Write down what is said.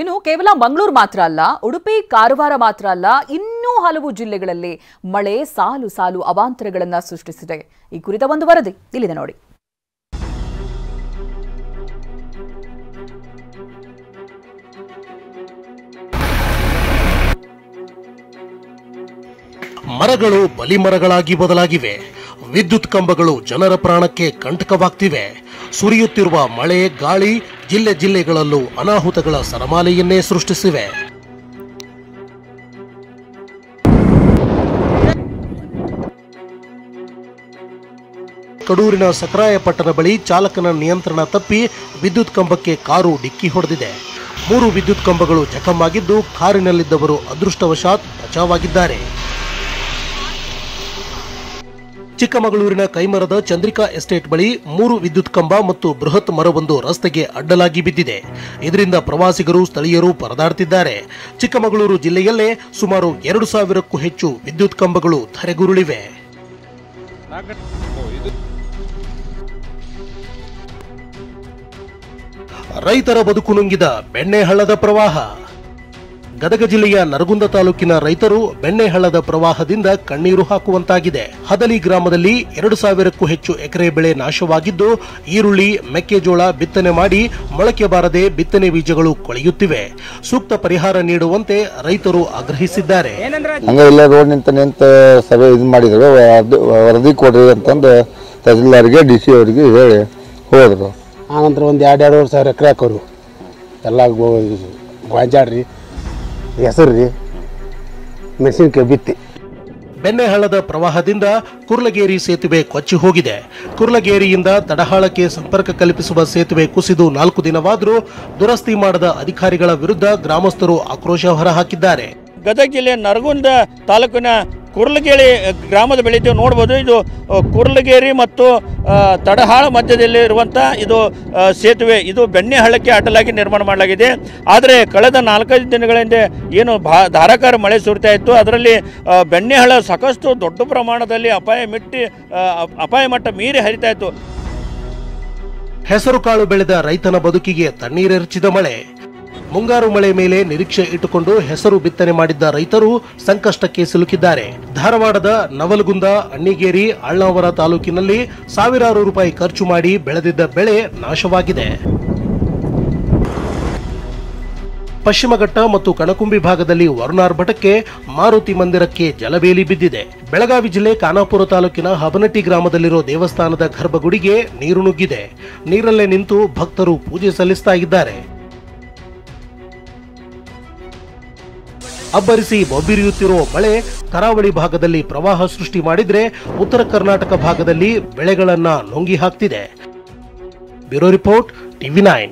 ಇನ್ನು ಕೇವಲ ಮಂಗಳೂರು ಮಾತ್ರ ಅಲ್ಲ, ಉಡುಪಿ ಕಾರವಾರ ಮಾತ್ರ ಅಲ್ಲ, ಇನ್ನೂ ಹಲವು ಜಿಲ್ಲೆಗಳಲ್ಲಿ ಮಳೆ ಸಾಲು ಸಾಲು ಅವಾಂತರಗಳನ್ನು ಸೃಷ್ಟಿಸಿದೆ. ಈ ಕುರಿತ ಒಂದು ವರದಿ ಇಲ್ಲಿದೆ ನೋಡಿ. ಮರಗಳು ಬಲಿಮರಗಳಾಗಿ ಬದಲಾಗಿವೆ. ವಿದ್ಯುತ್ ಕಂಬಗಳು ಜನರ ಪ್ರಾಣಕ್ಕೆ ಕಂಟಕವಾಗ್ತಿವೆ. ಸುರಿಯುತ್ತಿರುವ ಮಳೆ ಗಾಳಿ ಜಿಲ್ಲೆ ಜಿಲ್ಲೆಗಳಲ್ಲೂ ಅನಾಹುತಗಳ ಸರಮಾಲೆಯನ್ನೇ ಸೃಷ್ಟಿಸಿವೆ. ಕಡೂರಿನ ಸಕರಾಯಪಟ್ಟಣ ಬಳಿ ಚಾಲಕನ ನಿಯಂತ್ರಣ ತಪ್ಪಿ ವಿದ್ಯುತ್ ಕಂಬಕ್ಕೆ ಕಾರು ಡಿಕ್ಕಿ ಹೊಡೆದಿದೆ. 3 ವಿದ್ಯುತ್ ಕಂಬಗಳು ಜಖಮ್ಮಾಗಿದ್ದು ಕಾರಿನಲ್ಲಿದ್ದವರು ಅದೃಷ್ಟವಶಾತ್ ಬಚಾವಾಗಿದ್ದಾರೆ. ಚಿಕ್ಕಮಗಳೂರಿನ ಕೈಮರದ ಚಂದ್ರಿಕಾ ಎಸ್ಟೇಟ್ ಬಳಿ 3 ವಿದ್ಯುತ್ ಕಂಬ ಮತ್ತು ಬೃಹತ್ ಮರವೊಂದು ರಸ್ತೆಗೆ ಅಡ್ಡಲಾಗಿ ಬಿದ್ದಿದೆ. ಇದರಿಂದ ಪ್ರವಾಸಿಗರು ಸ್ಥಳೀಯರು ಪರದಾಡ್ತಿದ್ದಾರೆ. ಚಿಕ್ಕಮಗಳೂರು ಜಿಲ್ಲೆಯಲ್ಲೇ ಸುಮಾರು 2000ಕ್ಕೂ ಹೆಚ್ಚು ವಿದ್ಯುತ್ ಕಂಬಗಳು ಧರೆಗುರುಳಿವೆ. ರೈತರ ಬದುಕು ನುಂಗಿದ ಬೆಣ್ಣೆಹಳ್ಳದ ಪ್ರವಾಹ. ಗದಗ ಜಿಲ್ಲೆಯ ನರಗುಂದ ತಾಲೂಕಿನ ರೈತರು ಬೆಣ್ಣೆಹಳ್ಳದ ಪ್ರವಾಹದಿಂದ ಕಣ್ಣೀರು ಹಾಕುವಂತಾಗಿದೆ. ಹದಲಿ ಗ್ರಾಮದಲ್ಲಿ 2000ಕ್ಕೂ ಹೆಚ್ಚು ಎಕರೆ ಬೆಳೆ ನಾಶವಾಗಿದ್ದು, ಈರುಳ್ಳಿ ಮೆಕ್ಕೆಜೋಳ ಬಿತ್ತನೆ ಮಾಡಿ ಮೊಳಕೆ ಬಾರದೆ ಬಿತ್ತನೆ ಬೀಜಗಳು ಕೊಳೆಯುತ್ತಿವೆ. ಸೂಕ್ತ ಪರಿಹಾರ ನೀಡುವಂತೆ ರೈತರು ಆಗ್ರಹಿಸಿದ್ದಾರೆ. ರೋಡ್ ನಿಂತ ಸಭೆ ಇದು ಮಾಡಿದ್ರು, ವರದಿ ಕೊಡ್ರಿ ಅಂತಂದು ತಹಸೀಲ್ದಾರ್ಗೆ DC ಅವರಿಗೆ ಹೇಳಿ ಹೋದ್ರು. ಆನಂತರ ಒಂದು 2-2 ಸಾವಿರ ಎಕರೆ ಹಾಕೋರು ಎಲ್ಲ ಗೊಂಜಾಳ್ರಿ, ಹೆಸರು ರೀ, ಮೆಣಸಿನಕಾಯಿ ಬಿತ್ತಿ. ಬೆಣ್ಣೆಹಳ್ಳದ ಪ್ರವಾಹದಿಂದ ಕುರ್ಲಗೇರಿ ಸೇತುವೆ ಕೊಚ್ಚಿ ಹೋಗಿದೆ. ಕುರ್ಲಗೇರಿಯಿಂದ ತಡಹಾಳಕ್ಕೆ ಸಂಪರ್ಕ ಕಲ್ಪಿಸುವ ಸೇತುವೆ ಕುಸಿದು 4 ದಿನವಾದರೂ ದುರಸ್ತಿ ಮಾಡದ ಅಧಿಕಾರಿಗಳ ವಿರುದ್ಧ ಗ್ರಾಮಸ್ಥರು ಆಕ್ರೋಶ ಹೊರಹಾಕಿದ್ದಾರೆ. ಗದಗ ಜಿಲ್ಲೆ ನರಗುಂದ ತಾಲೂಕಿನ ಕುರ್ಲಗೇರಿ ಗ್ರಾಮದ ಬೆಳೀತೀವಿ ನೋಡ್ಬೋದು. ಇದು ಕುರ್ಲಗೇರಿ ಮತ್ತು ತಡಹಾಳ ಮಧ್ಯದಲ್ಲಿ ಇರುವಂಥ ಇದು ಸೇತುವೆ, ಇದು ಬೆಣ್ಣೆಹಳ್ಳಕ್ಕೆ ಅಡ್ಡಲಾಗಿ ನಿರ್ಮಾಣ ಮಾಡಲಾಗಿದೆ. ಆದರೆ ಕಳೆದ 4-5 ದಿನಗಳಿಂದ ಏನು ಧಾರಾಕಾರ ಮಳೆ ಸುರಿತಾ ಇತ್ತು, ಅದರಲ್ಲಿ ಬೆಣ್ಣೆಹಳ್ಳ ಸಾಕಷ್ಟು ದೊಡ್ಡ ಪ್ರಮಾಣದಲ್ಲಿ ಅಪಾಯ ಮಟ್ಟ ಮೀರಿ ಹರಿತಾ ಇತ್ತು. ಹೆಸರು ಕಾಳು ಬೆಳೆದ ರೈತನ ಬದುಕಿಗೆ ತಣ್ಣೀರೆರಚಿದ ಮಳೆ. ಮುಂಗಾರು ಮಳೆ ಮೇಲೆ ನಿರೀಕ್ಷೆ ಇಟ್ಟುಕೊಂಡು ಹೆಸರು ಬಿತ್ತನೆ ಮಾಡಿದ್ದ ರೈತರು ಸಂಕಷ್ಟಕ್ಕೆ ಸಿಲುಕಿದ್ದಾರೆ. ಧಾರವಾಡದ ನವಲಗುಂದ, ಅಣ್ಣಿಗೇರಿ, ಅಳ್ನಾವರ ತಾಲೂಕಿನಲ್ಲಿ ಸಾವಿರಾರು ರೂಪಾಯಿ ಖರ್ಚು ಮಾಡಿ ಬೆಳೆದಿದ್ದ ಬೆಳೆ ನಾಶವಾಗಿದೆ. ಪಶ್ಚಿಮಘಟ್ಟ ಮತ್ತು ಕಣಕುಂಬಿ ಭಾಗದಲ್ಲಿ ವರುಣಾರ್ಭಟಕ್ಕೆ ಮಾರುತಿ ಮಂದಿರಕ್ಕೆ ಜಲಬೇಲಿ ಬಿದ್ದಿದೆ. ಬೆಳಗಾವಿ ಜಿಲ್ಲೆ ಖಾನಾಪುರ ತಾಲೂಕಿನ ಹಬನಟ್ಟಿ ಗ್ರಾಮದಲ್ಲಿರೋ ದೇವಸ್ಥಾನದ ಗರ್ಭಗುಡಿಗೆ ನೀರು ನುಗ್ಗಿದೆ. ನೀರಲ್ಲೇ ನಿಂತು ಭಕ್ತರು ಪೂಜೆ ಸಲ್ಲಿಸ್ತಾ ಇದ್ದಾರೆ. ಅಬ್ಬರಿಸಿ ಬೊಬ್ಬಿರಿಯುತ್ತಿರುವ ಮಳೆ ಕರಾವಳಿ ಭಾಗದಲ್ಲಿ ಪ್ರವಾಹ ಸೃಷ್ಟಿ ಮಾಡಿದ್ರೆ, ಉತ್ತರ ಕರ್ನಾಟಕ ಭಾಗದಲ್ಲಿ ಬೆಳೆಗಳನ್ನ ನುಂಗಿ ಹಾಕ್ತಿದೆ. Bureau report, TV9.